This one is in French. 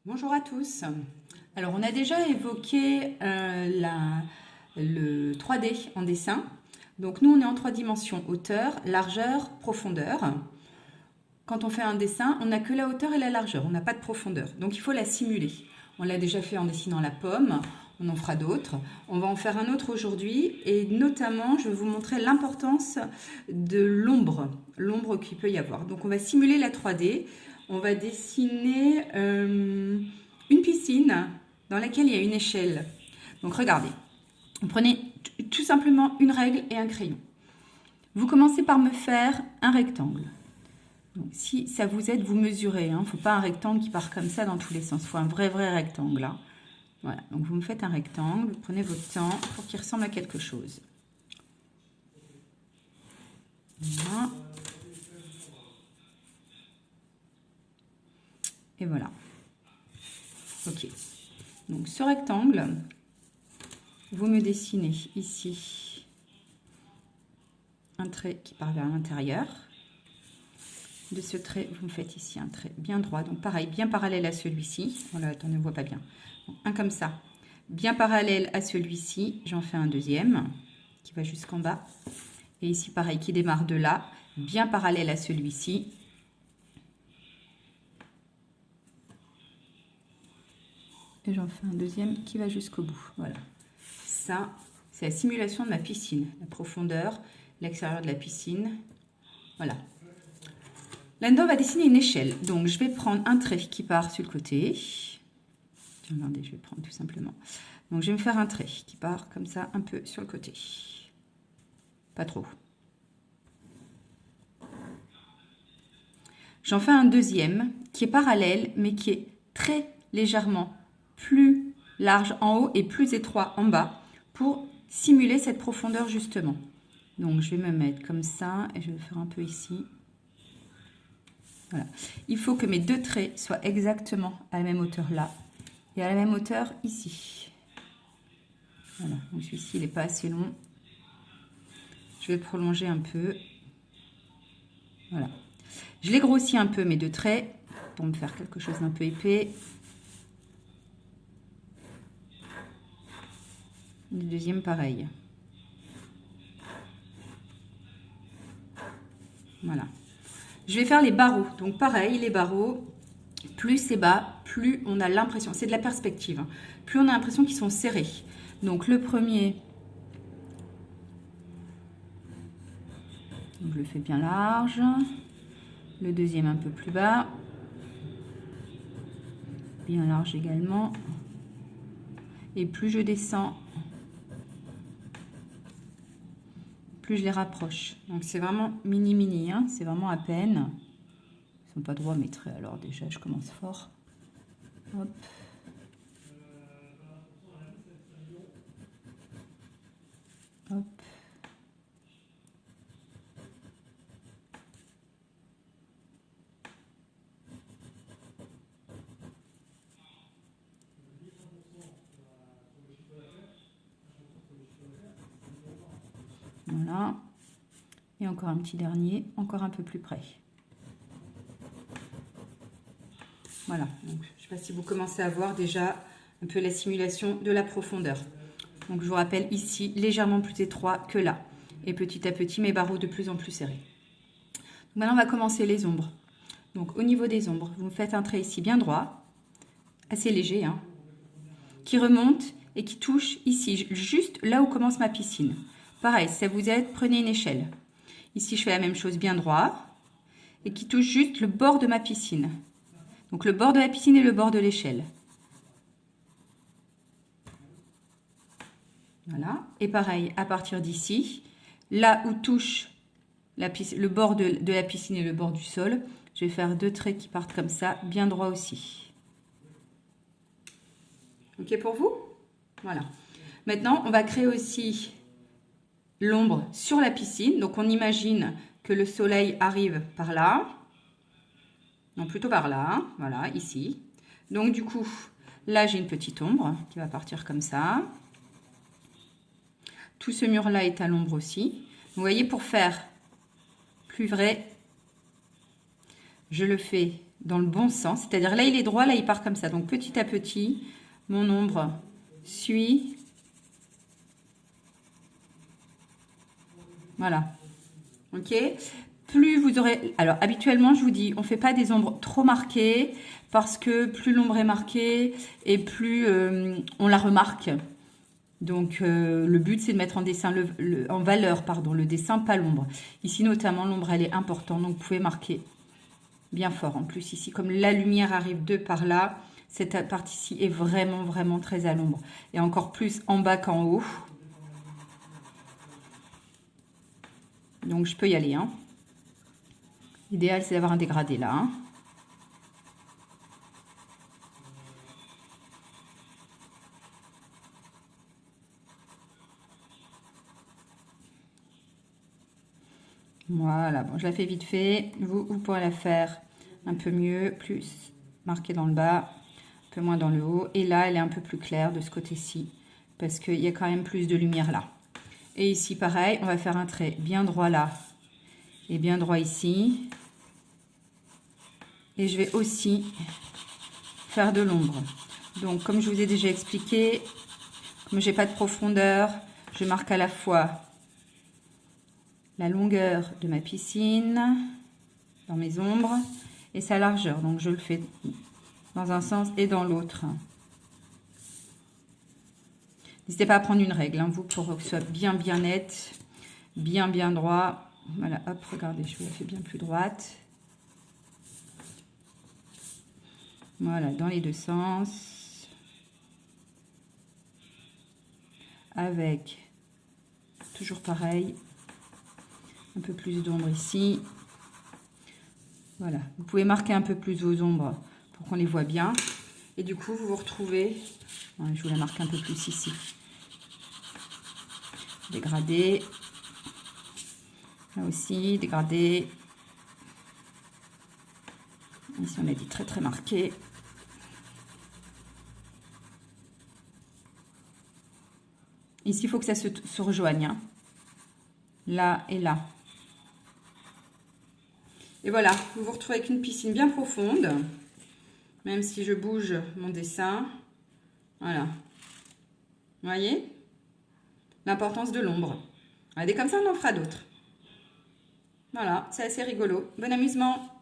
Bonjour à tous. Alors, on a déjà évoqué le 3D en dessin. Donc, nous, on est en 3 dimensions, hauteur, largeur, profondeur. Quand on fait un dessin, on n'a que la hauteur et la largeur, on n'a pas de profondeur. Donc, il faut la simuler. On l'a déjà fait en dessinant la pomme, on en fera d'autres. On va en faire un autre aujourd'hui et notamment, je vais vous montrer l'importance de l'ombre qu'il peut y avoir. Donc, on va simuler la 3D. On va dessiner une piscine dans laquelle il y a une échelle. Donc, regardez. Vous prenez tout simplement une règle et un crayon. Vous commencez par me faire un rectangle. Donc, si ça vous aide, vous mesurez. Il ne faut pas un rectangle qui part comme ça dans tous les sens. Il faut un vrai rectangle. Hein. Voilà. Donc, vous me faites un rectangle. Vous prenez votre temps pour qu'il ressemble à quelque chose. Voilà. Et voilà. Ok. Donc, ce rectangle, vous me dessinez ici un trait qui part vers l'intérieur. De ce trait, vous me faites ici un trait bien droit. Donc, pareil, bien parallèle à celui-ci. Voilà, attends, on ne voit pas bien. Donc, un comme ça. Bien parallèle à celui-ci. J'en fais un deuxième qui va jusqu'en bas. Et ici, pareil, qui démarre de là. Bien parallèle à celui-ci. Et j'en fais un deuxième qui va jusqu'au bout. Voilà. Ça, c'est la simulation de ma piscine. La profondeur, l'extérieur de la piscine. Voilà. Là-dedans, on va dessiner une échelle. Donc, je vais prendre un trait qui part sur le côté. Regardez, je vais prendre tout simplement. Donc, je vais me faire un trait qui part comme ça, un peu sur le côté. Pas trop. J'en fais un deuxième qui est parallèle, mais qui est très légèrement plus large en haut et plus étroit en bas pour simuler cette profondeur justement. Donc, je vais me mettre comme ça et je vais faire un peu ici. Voilà. Il faut que mes deux traits soient exactement à la même hauteur là et à la même hauteur ici. Voilà. Donc, celui-ci, il n'est pas assez long. Je vais prolonger un peu. Voilà. Je les grossis un peu, mes deux traits, pour me faire quelque chose d'un peu épais. Le deuxième, pareil. Voilà. Je vais faire les barreaux. Donc, pareil, les barreaux, plus c'est bas, plus on a l'impression, c'est de la perspective, hein, plus on a l'impression qu'ils sont serrés. Donc, le premier, je le fais bien large. Le deuxième, un peu plus bas. Bien large également. Et plus je descends, plus je les rapproche. Donc, c'est vraiment mini, hein, c'est vraiment à peine. Ils ne sont pas droits mes traits, alors déjà, je commence fort. Hop. Hop. Voilà. Et encore un petit dernier, encore un peu plus près. Voilà. Donc, je ne sais pas si vous commencez à voir déjà un peu la simulation de la profondeur. Donc, je vous rappelle ici, légèrement plus étroit que là. Et petit à petit, mes barreaux de plus en plus serrés. Donc, maintenant, on va commencer les ombres. Donc, au niveau des ombres, vous me faites un trait ici bien droit, assez léger, hein, qui remonte et qui touche ici, juste là où commence ma piscine. Pareil, si ça vous aide, prenez une échelle. Ici, je fais la même chose bien droit et qui touche juste le bord de ma piscine. Donc, le bord de la piscine et le bord de l'échelle. Voilà. Et pareil, à partir d'ici, là où touche le bord de la piscine et le bord du sol, je vais faire deux traits qui partent comme ça, bien droit aussi. Ok pour vous? Voilà. Maintenant, on va créer aussi l'ombre sur la piscine. Donc, on imagine que le soleil arrive par là. Non, plutôt par là. Hein, voilà, ici. Donc, du coup, là, j'ai une petite ombre qui va partir comme ça. Tout ce mur-là est à l'ombre aussi. Vous voyez, pour faire plus vrai, je le fais dans le bon sens. C'est-à-dire là, il est droit, là, il part comme ça. Donc, petit à petit, mon ombre suit. Voilà. Ok. Plus vous aurez... Alors, habituellement, je vous dis, on ne fait pas des ombres trop marquées parce que plus l'ombre est marquée et plus on la remarque. Donc, le but, c'est de mettre en dessin en valeur, pardon, le dessin, pas l'ombre. Ici, notamment, l'ombre, elle est importante. Donc, vous pouvez marquer bien fort. En plus, ici, comme la lumière arrive de par là, cette partie-ci est vraiment, vraiment très à l'ombre. Et encore plus en bas qu'en haut. Donc, je peux y aller, hein. L'idéal, c'est d'avoir un dégradé là. Hein. Voilà, bon, je la fais vite fait. Vous pourrez la faire un peu mieux, plus marquée dans le bas, un peu moins dans le haut. Et là, elle est un peu plus claire de ce côté-ci, parce qu'il y a quand même plus de lumière là. Et ici, pareil, on va faire un trait bien droit là et bien droit ici. Et je vais aussi faire de l'ombre. Donc, comme je vous ai déjà expliqué, comme j'ai pas de profondeur, je marque à la fois la longueur de ma piscine dans mes ombres et sa largeur. Donc, je le fais dans un sens et dans l'autre. N'hésitez pas à prendre une règle, hein, vous, pour que ce soit bien, bien net, bien, bien droit. Voilà, hop, regardez, je vous la fais bien plus droite. Voilà, dans les deux sens. Avec, toujours pareil, un peu plus d'ombre ici. Voilà, vous pouvez marquer un peu plus vos ombres pour qu'on les voit bien. Et du coup, vous vous retrouvez, je vous la marque un peu plus ici. Dégradé. Là aussi, dégradé. Ici, on a dit très, très marqué. Ici, il faut que ça se rejoigne. Hein. Là et là. Et voilà, vous vous retrouvez avec une piscine bien profonde. Même si je bouge mon dessin. Voilà. Vous voyez? L'importance de l'ombre. Regardez, comme ça, on en fera d'autres. Voilà, c'est assez rigolo. Bon amusement!